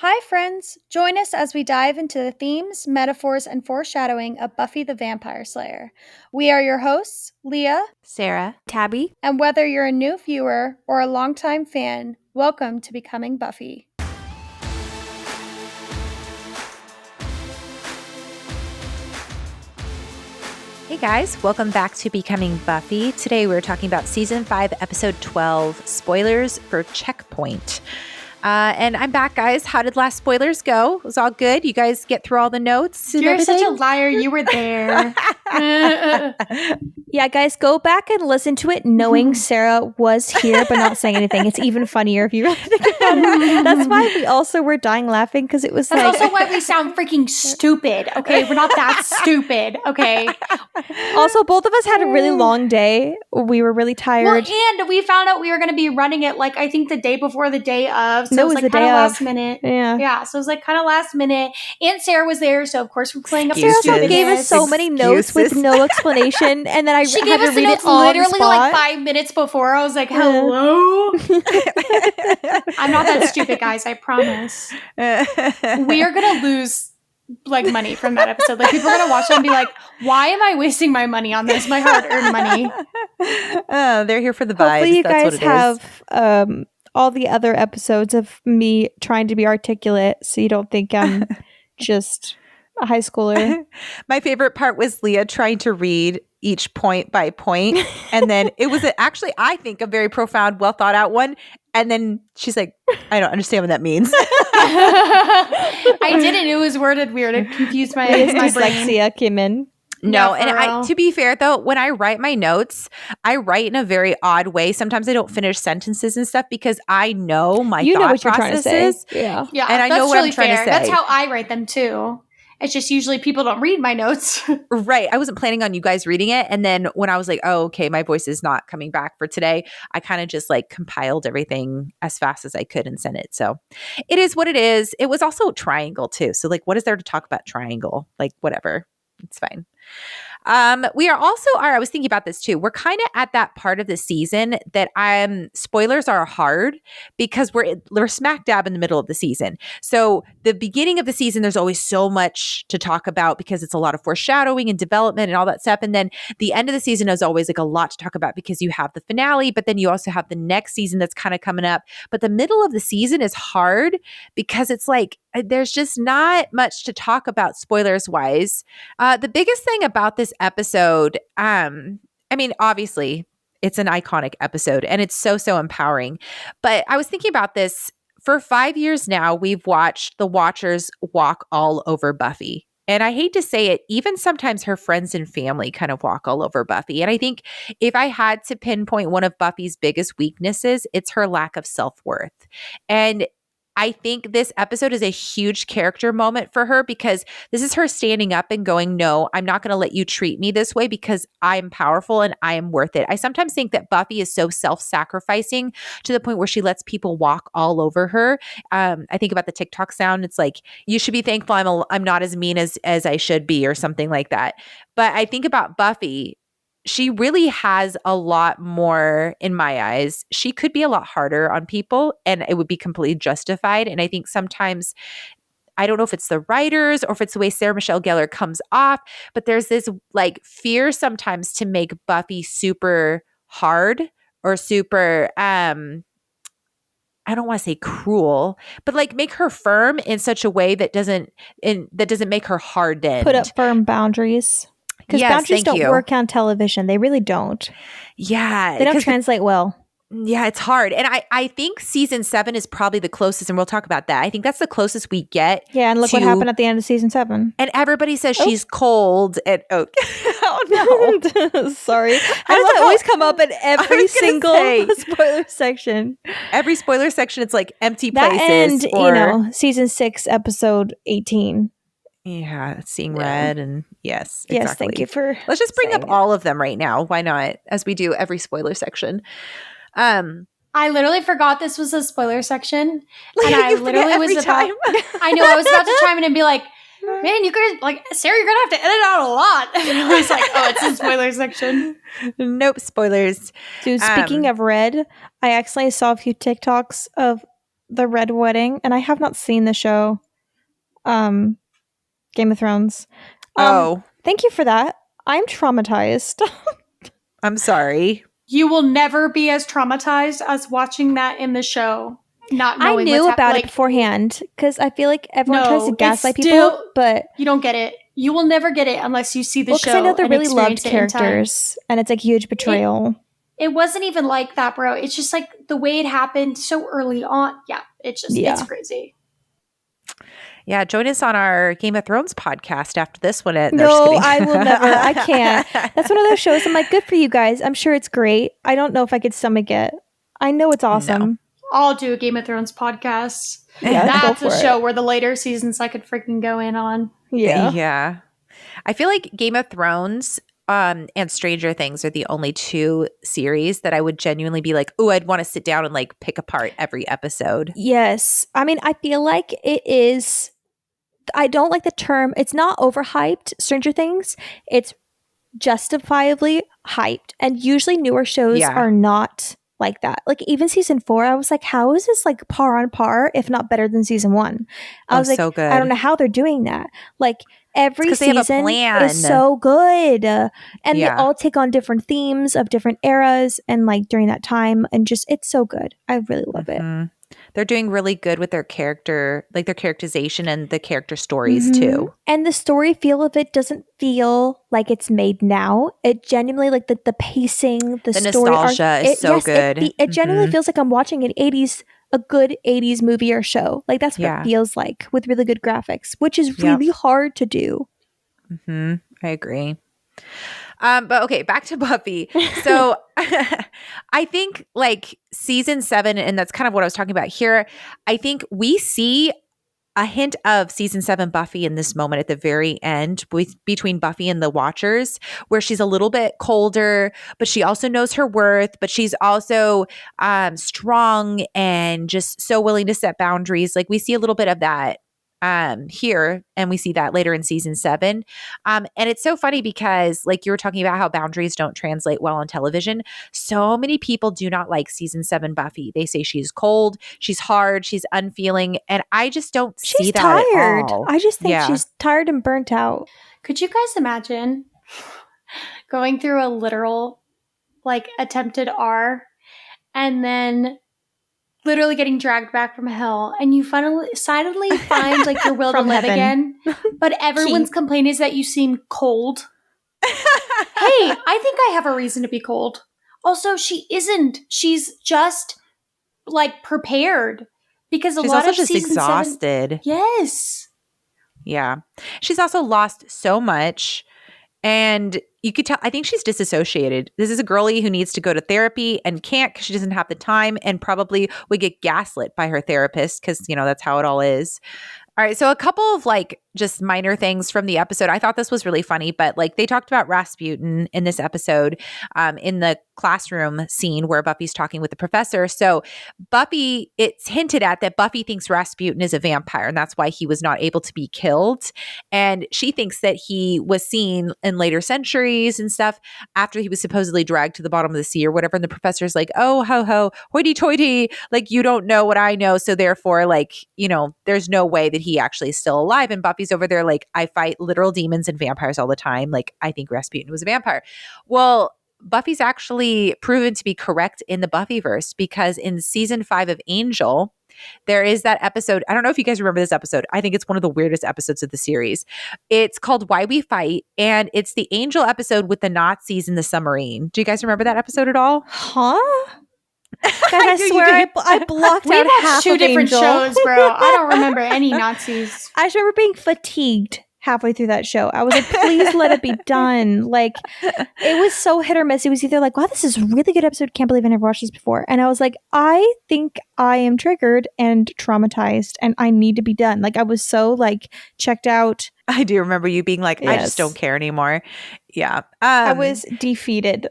Hi, friends! Join us as we dive into the themes, metaphors, and foreshadowing of Buffy the Vampire Slayer. We are your hosts, Leah, Sarah, Tabby, and whether you're a new viewer or a longtime fan, welcome to Becoming Buffy. Hey guys, welcome back to Becoming Buffy. Today we're talking about Season 5, Episode 12, Spoilers for Checkpoint. And I'm back, guys. How did last spoilers go? It was all good? You guys get through all the notes? You're such a liar. You were there. Yeah, guys, go back and listen to it knowing Sarah was here but not saying anything. It's even funnier if you really think about it. That's why we also were dying laughing because it was That's like... also why we sound freaking stupid, okay? We're not that stupid, okay? Also, both of us had a really long day. We were really tired. Well, and we found out we were going to be running it, like, I think the day before the day of. So No, it was it was like the kind day of of. last minute. Yeah. So it was like kind of last minute. And Sarah was there, so of course we're playing up Sarah Sarah also Excuses. gave us so many notes with Excuses. no explanation, and then I She had gave to us the read notes it all on the literally spot. like 5 minutes before. I was like, hello? I'm not that stupid, guys, I promise. We are going to lose like money from that episode. Like people are going to watch it and be like, why am I wasting my money on this? My hard-earned money. Oh, they're here for the vibes. Hopefully you That's what guys it is. have all the other episodes of me trying to be articulate so you don't think I'm just a high schooler. My favorite part was Leah trying to read each point by point. And then it was actually, I think, a very profound, well thought out one. And then she's like, I don't understand what that means. I didn't. It was worded weird. It confused my brain. Dyslexia came in. No, Yeah, for and real. to be fair though, when I write my notes, I write in a very odd way. Sometimes I don't finish sentences and stuff because I know my You thought know what you're trying to say. processes. Yeah. Yeah, And I that's know what I'm really trying to fair. say. That's how I write them too. It's just usually people don't read my notes. Right. I wasn't planning on you guys reading it. And then when I was like, oh, okay, my voice is not coming back for today, I kind of just like compiled everything as fast as I could and sent it. So it is what it is. It was also triangle too. So like, what is there to talk about triangle? Like whatever. It's fine. We are also, I was thinking about this too. We're kind of at that part of the season that spoilers are hard because we're smack dab in the middle of the season. So the beginning of the season, there's always so much to talk about because it's a lot of foreshadowing and development and all that stuff. And then the end of the season is always like a lot to talk about because you have the finale, but then you also have the next season that's kind of coming up. But the middle of the season is hard because it's like, there's just not much to talk about spoilers wise. The biggest thing about this episode, I mean, obviously it's an iconic episode and it's so empowering, but I was thinking about this for 5 years now. We've watched the Watchers walk all over Buffy. And I hate to say it, even sometimes her friends and family kind of walk all over Buffy. And I think if I had to pinpoint one of Buffy's biggest weaknesses, it's her lack of self-worth. And I think this episode is a huge character moment for her because this is her standing up and going, no, I'm not going to let you treat me this way because I'm powerful and I am worth it. I sometimes think that Buffy is so self-sacrificing to the point where she lets people walk all over her. I think about the TikTok sound. It's like, you should be thankful I'm not as mean as I should be or something like that. But I think about Buffy. She really has a lot more, in my eyes. She could be a lot harder on people and it would be completely justified. And I think sometimes, I don't know if it's the writers or if it's the way Sarah Michelle Gellar comes off, but there's this like fear sometimes to make Buffy super hard or super, I don't want to say cruel, but like make her firm in such a way that doesn't make her hardened. Put up firm boundaries. Because boundaries don't work on television. They really don't. Yeah. They don't translate well. Yeah, it's hard. And I think season 7 is probably the closest, and we'll talk about that. I think that's the closest we get. Yeah, and look what happened at the end of season 7. And everybody says she's cold. And oh no. Sorry. How does that always come up in every single spoiler section? Every spoiler section, it's like empty that places. And, season 6, episode 18. Yeah, seeing red and yes, exactly. Yes, thank you for Let's just bring up all of them right now. Why not? As we do every spoiler section. I literally forgot this was a spoiler section. And I literally was about I know, I was about to chime in and be like, man, you could like, Sarah, you're gonna have to edit out a lot. And I was like, oh, it's a spoiler section. Nope, spoilers. Dude, speaking of red, I accidentally saw a few TikToks of the Red Wedding, and I have not seen the show, Game of Thrones. Thank you for that. I'm traumatized. I'm sorry. You will never be as traumatized as watching that in the show. Not I knowing knew what's about it beforehand because I feel like everyone tries to gaslight people, but you don't get it. You will never get it unless you see the show. Because I know they're and really loved experience it in characters, and it's like huge betrayal. It wasn't even like that, bro. It's just like the way it happened so early on. Yeah, it's crazy. Yeah, join us on our Game of Thrones podcast after this one. No, I will never. I can't. That's one of those shows. I'm like, good for you guys. I'm sure it's great. I don't know if I could stomach it. I know it's awesome. No. I'll do a Game of Thrones podcast. Yeah, that's a show where the later seasons I could freaking go in on. Yeah. Yeah. I feel like Game of Thrones and Stranger Things are the only two series that I would genuinely be like, oh, I'd want to sit down and like pick apart every episode. Yes. I mean, I feel like it is, I don't like the term, it's not overhyped, Stranger Things. It's justifiably hyped. And usually newer shows are not like that. Like even season 4, I was like, how is this like par on par, if not better than season 1? I was like, so good. I don't know how they're doing that. Like every season is so good. And they all take on different themes of different eras and like during that time. And just, it's so good. I really love it. They're doing really good with their character, like their characterization and the character stories too. And the story feel of it doesn't feel like it's made now. It genuinely, like the pacing, the story nostalgia is so good. It genuinely feels like I'm watching a good 80s movie or show. Like that's what it feels like with really good graphics, which is really hard to do. I agree. But okay, back to Buffy. So I think like season 7, and that's kind of what I was talking about here. I think we see a hint of season 7 Buffy in this moment at the very end between Buffy and the Watchers, where she's a little bit colder, but she also knows her worth, but she's also strong and just so willing to set boundaries. Like we see a little bit of that here, and we see that later in season 7. And it's so funny because like you were talking about how boundaries don't translate well on television. So many people do not like season 7 Buffy. They say she's cold, she's hard, she's unfeeling. And I just don't see that tired. at all. I just think she's tired and burnt out. Could you guys imagine going through a literal like attempted R and then literally getting dragged back from hell, and you finally find like your will to live again, but everyone's complaint is that you seem cold. Hey, I think I have a reason to be cold. Also, she isn't. She's just like prepared because she's lot also of just season exhausted. 7, yes. Yeah. She's also lost so much. And you could tell, I think she's disassociated. This is a girlie who needs to go to therapy and can't because she doesn't have the time, and probably would get gaslit by her therapist because, you know, that's how it all is. All right. So a couple of like just minor things from the episode. I thought this was really funny, but like they talked about Rasputin in this episode in the classroom scene where Buffy's talking with the professor. So Buffy, it's hinted at that Buffy thinks Rasputin is a vampire, and that's why he was not able to be killed. And she thinks that he was seen in later centuries and stuff after he was supposedly dragged to the bottom of the sea or whatever. And the professor's like, oh, ho, ho, hoity toity. Like, you don't know what I know. So therefore, like, you know, there's no way that he actually is still alive. And Buffy's over there like, I fight literal demons and vampires all the time. Like, I think Rasputin was a vampire. Well, Buffy's actually proven to be correct in the Buffyverse, because in season 5 of Angel, there is that episode. I don't know if you guys remember this episode. I think it's one of the weirdest episodes of the series. It's called Why We Fight, and it's the Angel episode with the Nazis in the submarine. Do you guys remember that episode at all? Huh? Guys, I swear I blocked out half two of different Angel. shows, bro. I don't remember any Nazis. I just remember being fatigued halfway through that show. I was like, please let it be done. Like, it was so hit or miss. It was either like, wow, this is a really good episode. Can't believe I never watched this before. And I was like, I think I am triggered and traumatized and I need to be done. Like, I was so like checked out. I do remember you being like, I just don't care anymore. Yeah. I was defeated.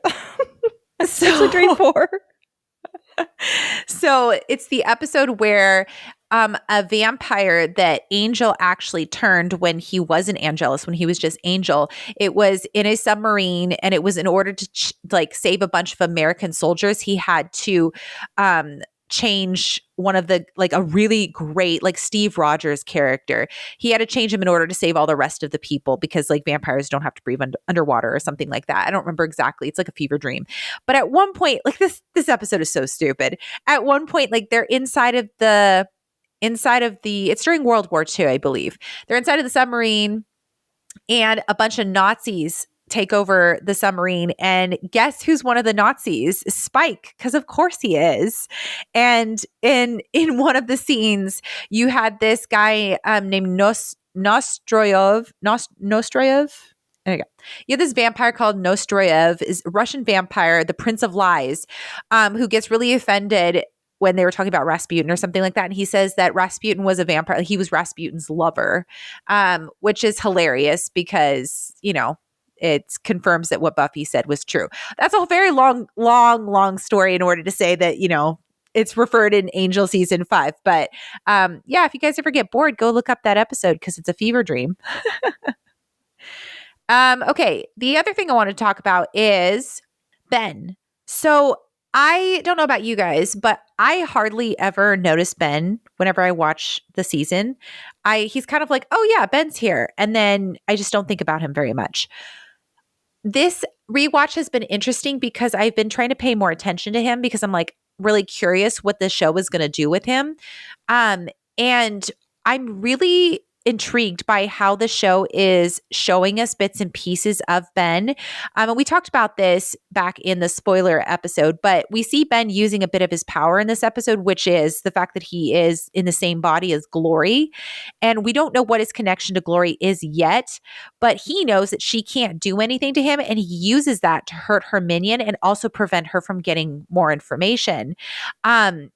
So dream 4. So it's the episode where a vampire that Angel actually turned when he wasn't Angelus, when he was just Angel. It was in a submarine, and it was in order to like save a bunch of American soldiers. He had to change one of the, like a really great, like Steve Rogers character. He had to change him in order to save all the rest of the people because like vampires don't have to breathe underwater or something like that. I don't remember exactly. It's like a fever dream. But at one point, like this episode is so stupid. At one point, like they're inside of the, it's during World War II, I believe. They're inside of the submarine and a bunch of Nazis take over the submarine, and guess who's one of the Nazis? Spike, because of course he is. And in one of the scenes, you had this guy named Nostroyev. There you go. You have this vampire called Nostroyev, is a Russian vampire, the Prince of Lies, who gets really offended when they were talking about Rasputin or something like that. And he says that Rasputin was a vampire. He was Rasputin's lover, which is hilarious because, you know, it confirms that what Buffy said was true. That's a very long story in order to say that, you know, it's referred in Angel season 5. But yeah, if you guys ever get bored, go look up that episode because it's a fever dream. Okay. The other thing I want to talk about is Ben. So I don't know about you guys, but I hardly ever notice Ben whenever I watch the season. He's kind of like, oh yeah, Ben's here. And then I just don't think about him very much. This rewatch has been interesting because I've been trying to pay more attention to him because I'm like really curious what the show is going to do with him. And I'm really intrigued by how the show is showing us bits and pieces of Ben. And we talked about this back in the spoiler episode, but we see Ben using a bit of his power in this episode, which is the fact that he is in the same body as Glory. And we don't know what his connection to Glory is yet, but he knows that she can't do anything to him. And he uses that to hurt her minion and also prevent her from getting more information. And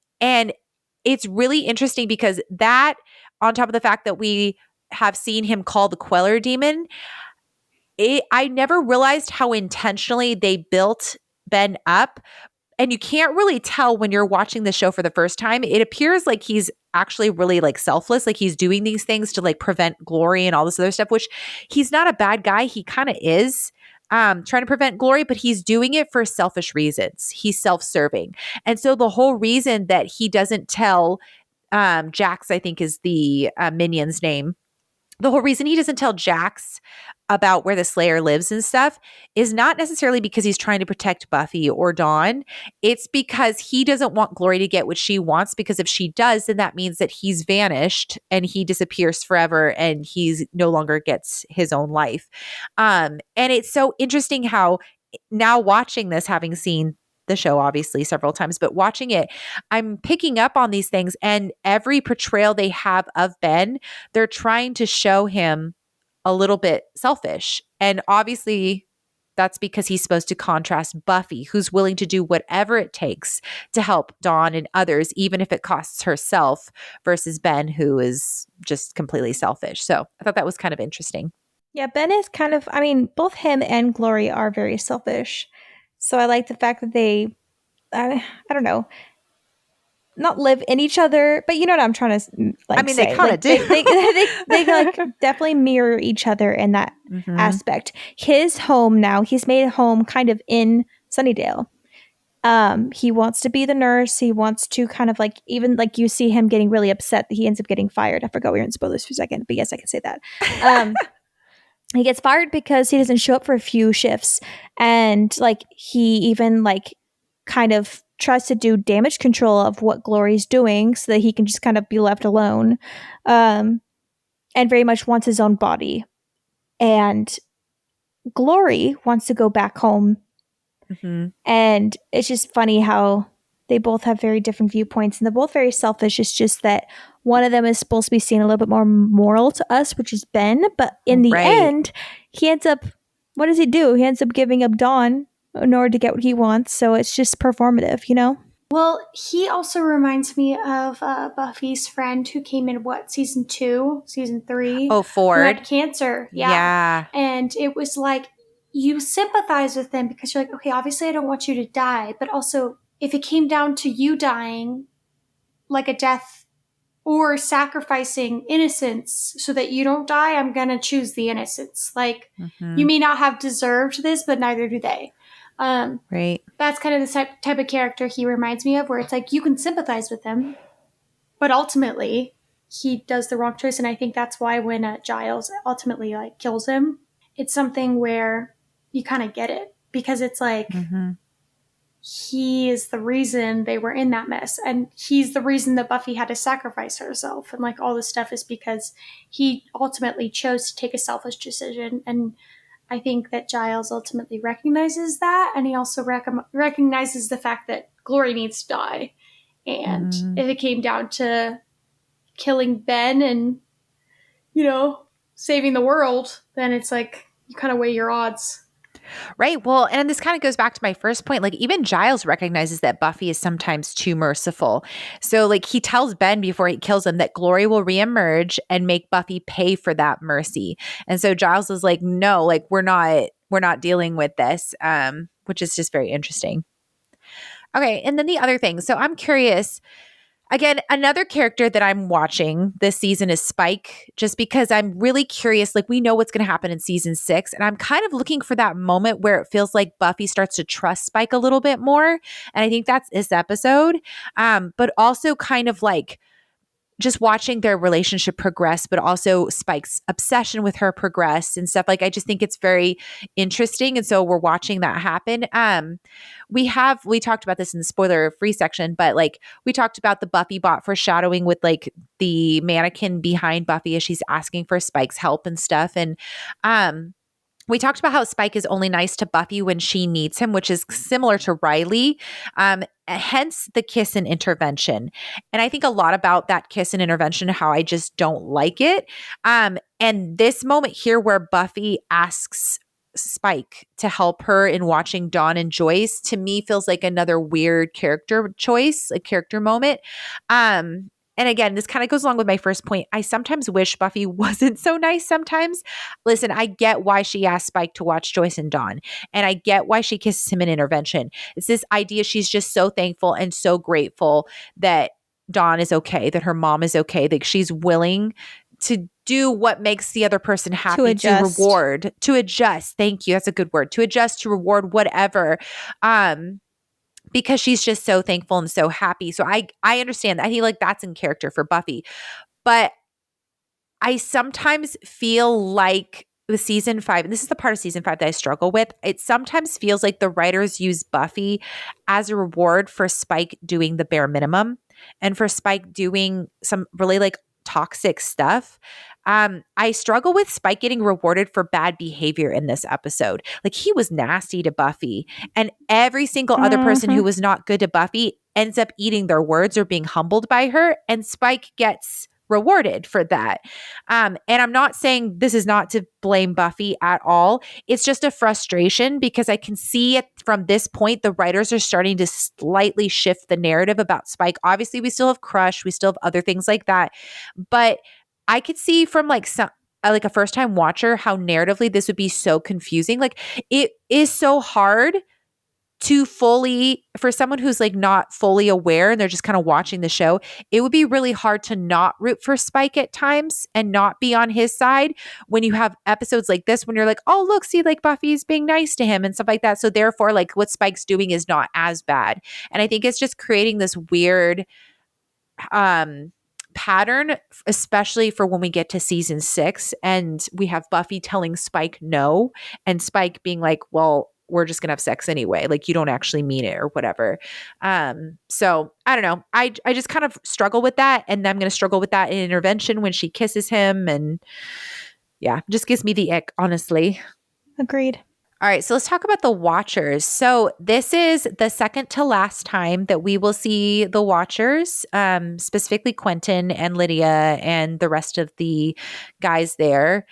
it's really interesting because that, on top of the fact that we have seen him call the Queller demon, I never realized how intentionally they built Ben up. And you can't really tell when you're watching the show for the first time. It appears like he's actually really like selfless, like he's doing these things to like prevent Glory and all this other stuff, which he's not a bad guy. He kind of is trying to prevent Glory, but he's doing it for selfish reasons. He's self-serving. And so the whole reason that he doesn't tell Jax, I think is the minion's name. The whole reason he doesn't tell Jax about where the Slayer lives and stuff is not necessarily because he's trying to protect Buffy or Dawn. It's because he doesn't want Glory to get what she wants, because if she does, then that means that he's vanished and he disappears forever and he's no longer gets his own life. And it's so interesting how now watching this, having seen the show obviously several times, but watching it, I'm picking up on these things, and every portrayal they have of Ben, they're trying to show him a little bit selfish. And obviously that's because he's supposed to contrast Buffy, who's willing to do whatever it takes to help Dawn and others, even if it costs herself, versus Ben, who is just completely selfish. So I thought that was kind of interesting. Yeah, Ben is kind of, I mean, both him and Glory are very selfish. So I like the fact that they, I don't know, not live in each other, but you know what I'm trying to like. I mean, say. they kind of do. They like definitely mirror each other in that aspect. His home now, he's made a home kind of in Sunnydale. He wants to be the nurse. He wants to kind of like, even like you see him getting really upset that he ends up getting fired. I forgot we were in spoilers for a second, but yes, I can say that. He gets fired because he doesn't show up for a few shifts, and like he even like kind of tries to do damage control of what Glory's doing so that he can just kind of be left alone, and very much wants his own body. And Glory wants to go back home, and it's just funny how they both have very different viewpoints, and they're both very selfish. It's just that one of them is supposed to be seen a little bit more moral to us, which is Ben. But in the end, he ends up, what does he do? He ends up giving up Dawn in order to get what he wants. So it's just performative, you know? Well, he also reminds me of Buffy's friend who came in, season 2, season 3? Oh, Ford. Who had cancer. Yeah. And it was like, you sympathize with them because you're like, okay, obviously I don't want you to die, but also if it came down to you dying, like a death or sacrificing innocence so that you don't die, I'm going to choose the innocence. Like, you may not have deserved this, but neither do they. Right. That's kind of the type of character he reminds me of, where it's like you can sympathize with him, but ultimately he does the wrong choice. And I think that's why when Giles ultimately like kills him, it's something where you kind of get it, because it's like he is the reason they were in that mess, and he's the reason that Buffy had to sacrifice herself, and like all this stuff is because he ultimately chose to take a selfish decision. And I think that Giles ultimately recognizes that, and he also recognizes the fact that Glory needs to die. And if it came down to killing Ben and, saving the world, then it's like you kind of weigh your odds. Right. Well, and this kind of goes back to my first point. Like, even Giles recognizes that Buffy is sometimes too merciful. So, like, he tells Ben before he kills him that Glory will reemerge and make Buffy pay for that mercy. And so Giles is like, no, like, we're not dealing with this, which is just very interesting. Okay. And then the other thing. So I'm curious. Again, another character that I'm watching this season is Spike, just because I'm really curious. Like, we know what's going to happen in season 6, and I'm kind of looking for that moment where it feels like Buffy starts to trust Spike a little bit more. And I think that's this episode. But also kind of like just watching their relationship progress, but also Spike's obsession with her progress and stuff. Like, I just think it's very interesting. And so we're watching that happen. We talked about this in the spoiler free section, but like we talked about the Buffy bot foreshadowing with like the mannequin behind Buffy as she's asking for Spike's help and stuff. And, we talked about how Spike is only nice to Buffy when she needs him, which is similar to Riley, hence the kiss and intervention. And I think a lot about that kiss and intervention, how I just don't like it. And this moment here where Buffy asks Spike to help her in watching Dawn and Joyce, to me feels like another weird character choice, a character moment. And again, this kind of goes along with my first point. I sometimes wish Buffy wasn't so nice sometimes. Listen, I get why she asked Spike to watch Joyce and Dawn, and I get why she kisses him in intervention. It's this idea she's just so thankful and so grateful that Dawn is okay, that her mom is okay, that she's willing to do what makes the other person happy, to reward, to adjust. Thank you. That's a good word. To adjust, to reward, whatever. Because she's just so thankful and so happy. So I understand that. I feel like that's in character for Buffy. But I sometimes feel like with season 5, and this is the part of season 5 that I struggle with, it sometimes feels like the writers use Buffy as a reward for Spike doing the bare minimum and for Spike doing some really like toxic stuff. I struggle with Spike getting rewarded for bad behavior in this episode. Like, he was nasty to Buffy, and every single other person who was not good to Buffy ends up eating their words or being humbled by her, and Spike gets rewarded for that. And I'm not saying this is not to blame Buffy at all. It's just a frustration because I can see it from this point. The writers are starting to slightly shift the narrative about Spike. Obviously, we still have Crush. We still have other things like that. But I could see from like some like a first time watcher how narratively this would be so confusing. Like, it is so hard to fully, for someone who's like not fully aware and they're just kind of watching the show, it would be really hard to not root for Spike at times and not be on his side when you have episodes like this, when you're like, oh, look, see, like Buffy's being nice to him and stuff like that. So therefore, like what Spike's doing is not as bad. And I think it's just creating this weird pattern, especially for when we get to season 6 and we have Buffy telling Spike no, and Spike being like, well, we're just gonna have sex anyway, like you don't actually mean it or whatever. So I don't know, I just kind of struggle with that, and I'm gonna struggle with that in intervention when she kisses him, and yeah, just gives me the ick, honestly. Agreed. All right, so let's talk about the Watchers. So this is the second to last time that we will see the Watchers, specifically Quentin and Lydia and the rest of the guys there.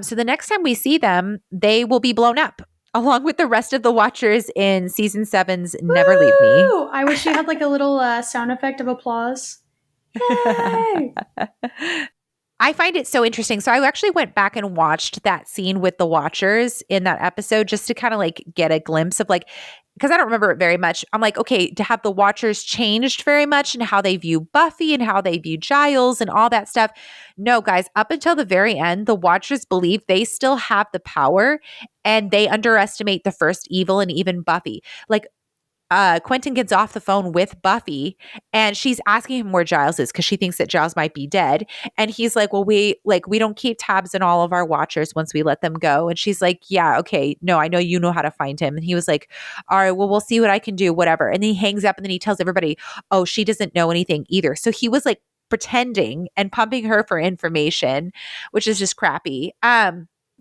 So the next time we see them, they will be blown up along with the rest of the Watchers in season 7's Never Leave Me. I wish you had like a little sound effect of applause. Yay! I find it so interesting. So I actually went back and watched that scene with the Watchers in that episode just to kind of like get a glimpse of like, because I don't remember it very much. I'm like, okay, to have the Watchers changed very much and how they view Buffy and how they view Giles and all that stuff. No, guys, up until the very end, the Watchers believe they still have the power and they underestimate the first evil and even Buffy. Like, Quentin gets off the phone with Buffy and she's asking him where Giles is because she thinks that Giles might be dead. And he's like, well, we don't keep tabs on all of our Watchers once we let them go. And she's like, yeah, okay, no, I know you know how to find him. And he was like, all right, well, we'll see what I can do, whatever. And then he hangs up and then he tells everybody, oh, she doesn't know anything either. So he was like pretending and pumping her for information, which is just crappy.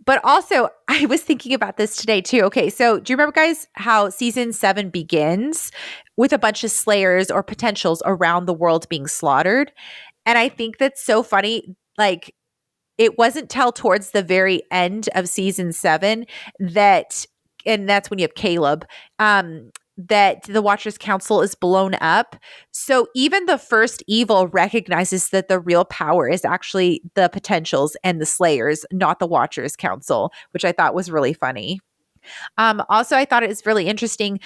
But also, I was thinking about this today too. Okay, so do you remember, guys, how season 7 begins with a bunch of slayers or potentials around the world being slaughtered? And I think that's so funny. Like, it wasn't till towards the very end of season 7 that, and that's when you have Caleb, that the Watchers Council is blown up. So even the first evil recognizes that the real power is actually the potentials and the slayers, not the Watchers Council, which I thought was really funny. Also, I thought it was really interesting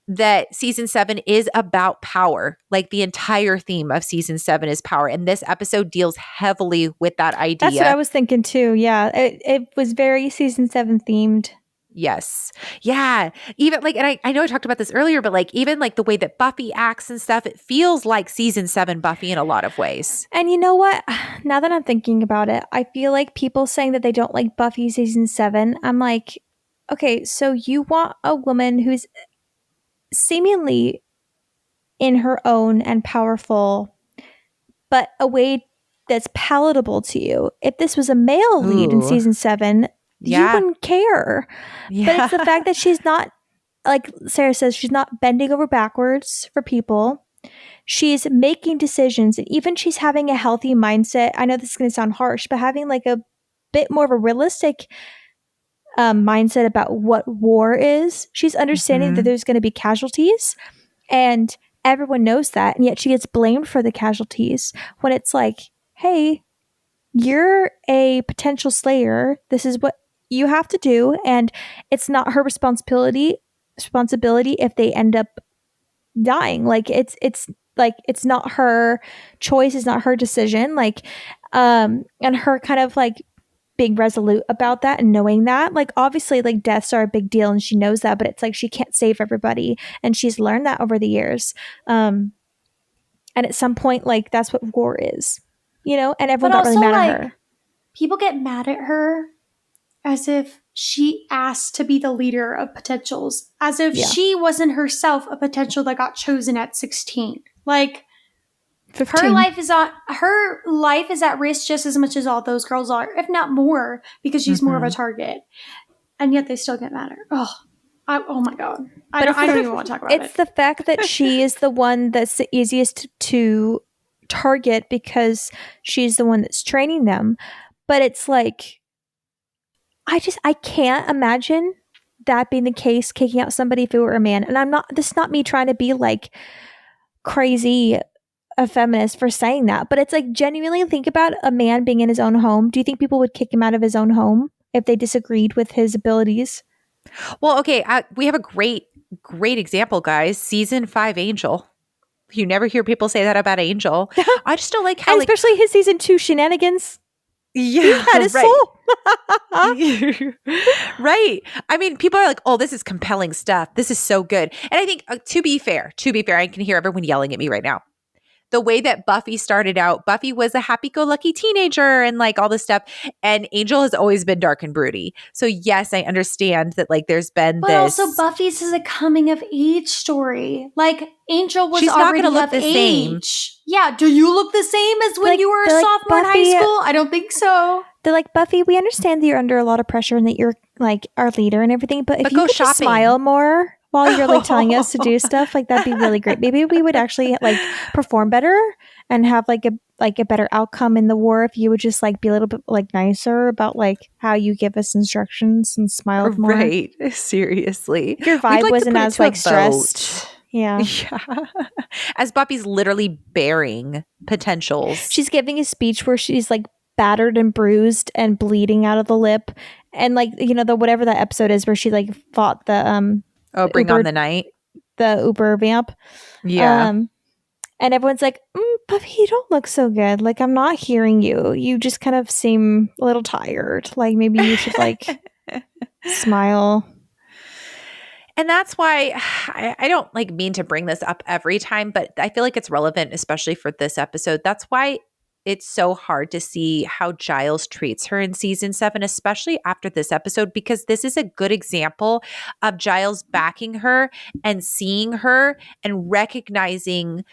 that season 7 is about power. Like, the entire theme of season 7 is power. And this episode deals heavily with that idea. That's what I was thinking too. Yeah. It was very season 7 themed. Yes. Yeah. Even like, and I know I talked about this earlier, but like, even like the way that Buffy acts and stuff, it feels like season 7 Buffy in a lot of ways. And you know what? Now that I'm thinking about it, I feel like people saying that they don't like Buffy season 7, I'm like, okay, so you want a woman who's seemingly in her own and powerful, but a way that's palatable to you. If this was a male lead in season 7, you wouldn't care. Yeah. But it's the fact that she's not, like Sarah says, she's not bending over backwards for people. She's making decisions, and even she's having a healthy mindset. I know this is going to sound harsh, but having like a bit more of a realistic mindset about what war is. She's understanding that there's going to be casualties, and everyone knows that, and yet she gets blamed for the casualties when it's like, hey, you're a potential slayer. This is what you have to do, and it's not her responsibility if they end up dying. Like, it's like, it's not her choice, it's not her decision. Like, and her kind of like being resolute about that and knowing that, like, obviously, like, deaths are a big deal and she knows that, but it's like she can't save everybody, and she's learned that over the years. And at some point, like, that's what war is, you know. And everyone got really mad at her. People get mad at her as if she asked to be the leader of potentials, as if she wasn't herself a potential that got chosen at 16. Like, 15. Her life is at risk just as much as all those girls are, if not more, because she's more of a target. And yet they still get mad at her. Oh my God. I don't even want to talk about it. It's the fact that she is the one that's the easiest to target because she's the one that's training them. But it's like, I can't imagine that being the case, kicking out somebody if it were a man. And this is not me trying to be like crazy a feminist for saying that, but it's like, genuinely think about a man being in his own home. Do you think people would kick him out of his own home if they disagreed with his abilities? Well, okay, we have a great example, guys. Season 5 Angel. You never hear people say that about Angel. I just don't like how, especially his season 2 shenanigans. Yeah, he had his soul. Right. I mean, people are like, oh, this is compelling stuff. This is so good. And I think, to be fair, I can hear everyone yelling at me right now. The way that Buffy started out, Buffy was a happy-go-lucky teenager and like all this stuff. And Angel has always been dark and broody. So yes, I understand that like there's been but this. But also Buffy's is a coming-of-age story. Like, Angel was She's already not gonna look of the age. Same. Yeah, do you look the same as when you were a sophomore in high school? I don't think so. They're like, Buffy, we understand that you're under a lot of pressure and that you're like our leader and everything, but if you could just smile more while you're like telling us to do stuff, like that'd be really great. Maybe we would actually like perform better and have like a better outcome in the war if you would just like be a little bit like nicer about like how you give us instructions and smile more. Right. Seriously. Your vibe wasn't as like stressed. Yeah. As Buffy's literally bearing potentials. She's giving a speech where she's like battered and bruised and bleeding out of the lip, and like, you know, the whatever that episode is where she like fought the Oh, bring on the night. The Uber vamp. Yeah. And everyone's like, Buffy, you don't look so good. Like, I'm not hearing you. You just kind of seem a little tired. Like, maybe you should, like, smile. And that's why I don't like mean to bring this up every time, but I feel like it's relevant, especially for this episode. That's why it's so hard to see how Giles treats her in season 7, especially after this episode, because this is a good example of Giles backing her and seeing her and recognizing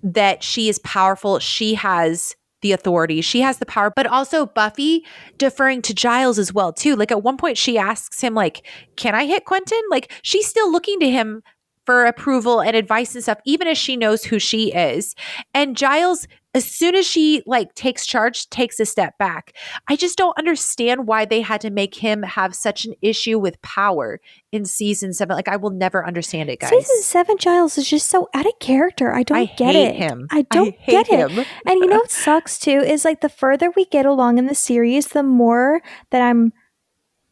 that she is powerful. She has the authority. She has the power, but also Buffy deferring to Giles as well, too. Like at one point she asks him, like, can I hit Quentin? Like she's still looking to him for approval and advice and stuff, even as she knows who she is. And Giles, as soon as she like takes charge, takes a step back. I just don't understand why they had to make him have such an issue with power in season 7. Like I will never understand it, guys. Season 7 Giles is just so out of character. I don't get hate it. him. I don't hate get it. him. And you know what sucks too is like the further we get along in the series, the more that I'm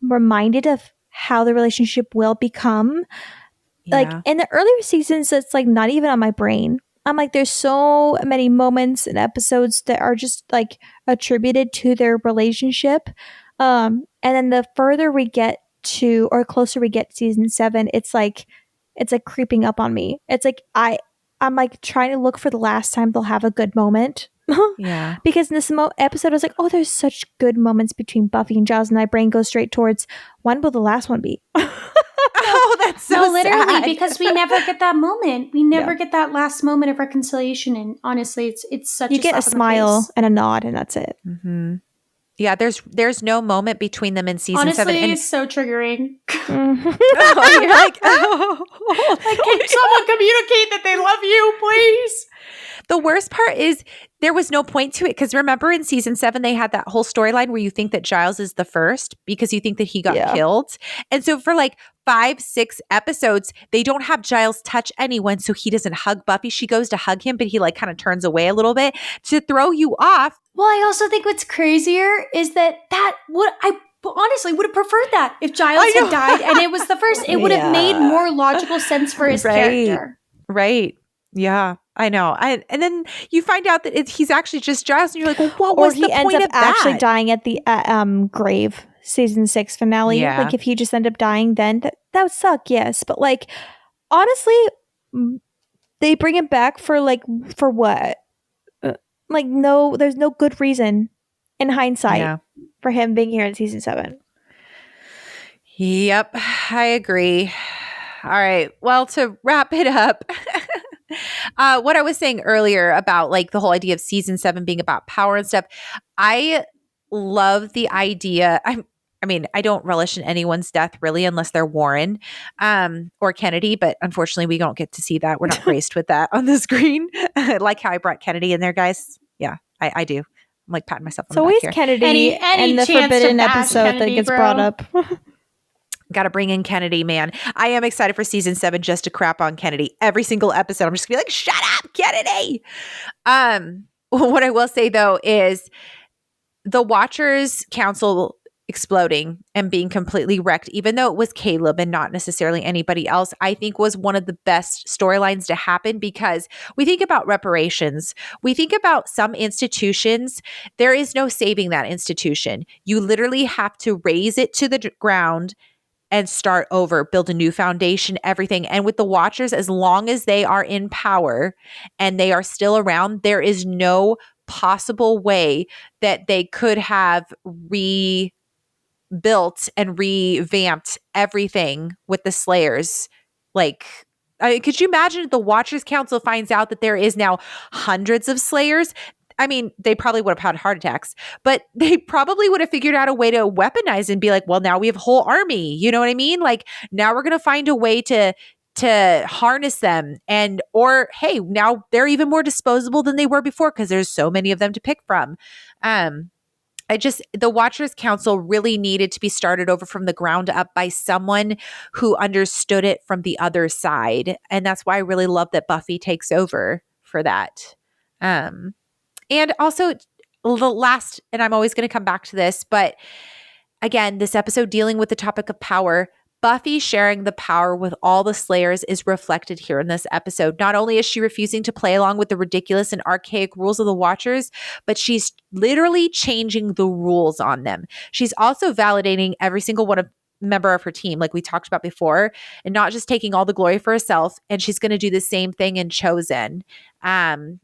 reminded of how the relationship will become. Like in the earlier seasons, it's like not even on my brain. I'm like, there's so many moments and episodes that are just like attributed to their relationship. And then the further we get to, or closer we get to season 7, it's like creeping up on me. It's like I'm like trying to look for the last time they'll have a good moment. Yeah. Because in this episode, I was like, oh, there's such good moments between Buffy and Giles, and my brain goes straight towards when will the last one be? Oh, that's so no, literally, sad. because we never get that moment. We never get that last moment of reconciliation. And honestly, it's such you get a smile and a nod, and that's it. Mm-hmm. Yeah, there's no moment between them in season 7. Honestly, And it's so triggering. oh, you're like, oh. Like, can someone communicate that they love you, please? The worst part is there was no point to it because remember in season 7 they had that whole storyline where you think that Giles is the first because you think that he got killed. And so for like 5-6 episodes, they don't have Giles touch anyone, so he doesn't hug Buffy. She goes to hug him, but he like kind of turns away a little bit to throw you off. Well, I also think what's crazier is that I honestly would have preferred that if Giles had died and it was the first. It would have made more logical sense for his character. Right. Yeah, I know. And then you find out that he's actually just Giles, and you're like, well, what was the point of that? Or he ends up actually dying at the grave season 6 finale. Yeah. Like if he just ended up dying, then that would suck. Yes, but like honestly, they bring him back for what? Like no, there's no good reason in hindsight for him being here in season 7. Yep, I agree. All right. Well, to wrap it up. What I was saying earlier about like the whole idea of season 7 being about power and stuff, I love the idea. I mean, I don't relish in anyone's death really unless they're Warren or Kennedy, but unfortunately we don't get to see that. We're not graced with that on the screen. I like how I brought Kennedy in there, guys. Yeah, I do. I'm like patting myself on the back here. It's always Kennedy and the forbidden episode that gets brought up. Got to bring in Kennedy, man. I am excited for season 7 just to crap on Kennedy. Every single episode, I'm just gonna be like, shut up, Kennedy. What I will say though is the Watchers Council exploding and being completely wrecked, even though it was Caleb and not necessarily anybody else, I think was one of the best storylines to happen because we think about reparations. We think about some institutions. There is no saving that institution. You literally have to raise it to the ground and start over, build a new foundation, everything. And with the Watchers, as long as they are in power and they are still around, there is no possible way that they could have rebuilt and revamped everything with the Slayers. Like, could you imagine if the Watchers Council finds out that there is now hundreds of Slayers? I mean, they probably would have had heart attacks, but they probably would have figured out a way to weaponize and be like, well, now we have a whole army. You know what I mean? Like now we're going to find a way to harness them or hey, now they're even more disposable than they were before because there's so many of them to pick from. The Watchers Council really needed to be started over from the ground up by someone who understood it from the other side. And that's why I really love that Buffy takes over for that. And also the last, and I'm always going to come back to this, but again, this episode dealing with the topic of power, Buffy sharing the power with all the Slayers is reflected here in this episode. Not only is she refusing to play along with the ridiculous and archaic rules of the Watchers, but she's literally changing the rules on them. She's also validating every single member of her team, like we talked about before, and not just taking all the glory for herself. And she's going to do the same thing in Chosen. And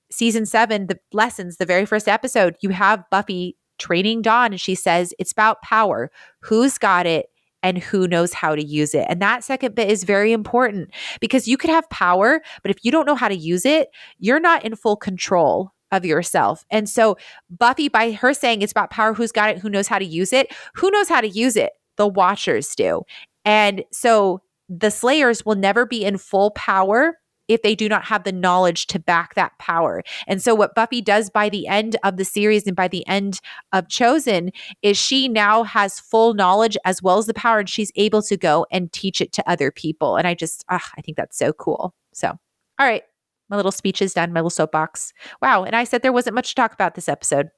season 7, the lessons, the very first episode, you have Buffy training Dawn, and she says, it's about power. Who's got it? And who knows how to use it? And that second bit is very important because you could have power, but if you don't know how to use it, you're not in full control of yourself. And so Buffy, by her saying it's about power, who's got it, who knows how to use it? Who knows how to use it? The Watchers do. And so the Slayers will never be in full power if they do not have the knowledge to back that power. And so what Buffy does by the end of the series and by the end of Chosen is she now has full knowledge as well as the power, and she's able to go and teach it to other people. And I think that's so cool. So, all right, my little speech is done, my little soapbox. Wow. And I said there wasn't much to talk about this episode.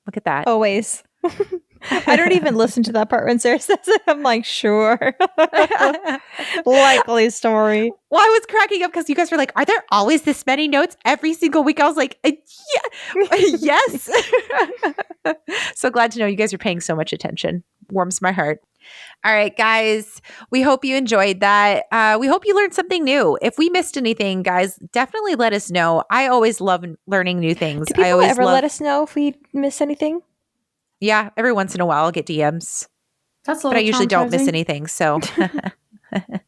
Look at that. Always. I don't even listen to that part when Sarah says it. I'm like, sure. Likely story. Well, I was cracking up because you guys were like, are there always this many notes every single week? I was like, yeah, yes. So glad to know you guys are paying so much attention. Warms my heart. All right, guys, we hope you enjoyed that. We hope you learned something new. If we missed anything, guys, definitely let us know. I always love learning new things. Do people ever let us know if we miss anything? Yeah, every once in a while I'll get DMs. That's a little but I usually don't miss anything, so.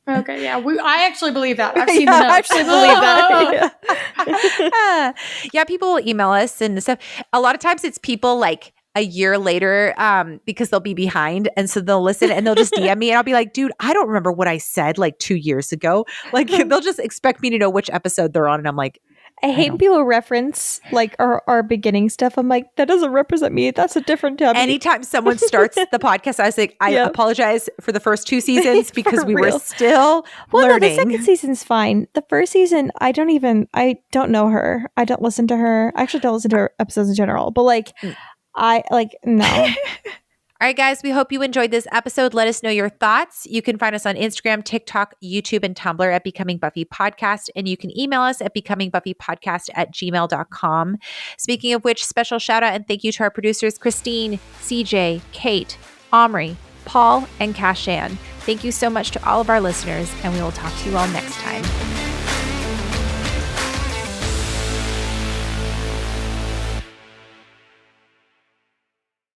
Okay, yeah. I actually believe that. I've seen the notes. I actually believe that. Yeah, people will email us and stuff. A lot of times it's people like a year later because they'll be behind. And so they'll listen and they'll just DM me and I'll be like, dude, I don't remember what I said like 2 years ago. Like they'll just expect me to know which episode they're on. And I'm like, I hate when people reference like our beginning stuff. I'm like, that doesn't represent me. That's a different Tabby. Anytime someone starts the podcast, I was like, I apologize for the first 2 seasons because we were still learning. No, the second season's fine. The first season, I don't know her. I don't listen to her. I actually don't listen to her episodes in general. But like, no. All right, guys, we hope you enjoyed this episode. Let us know your thoughts. You can find us on Instagram, TikTok, YouTube, and Tumblr at Becoming Buffy Podcast. And you can email us at becomingbuffypodcast@gmail.com. Speaking of which, special shout out and thank you to our producers, Christine, CJ, Kate, Omri, Paul, and Kashan. Thank you so much to all of our listeners, and we will talk to you all next time.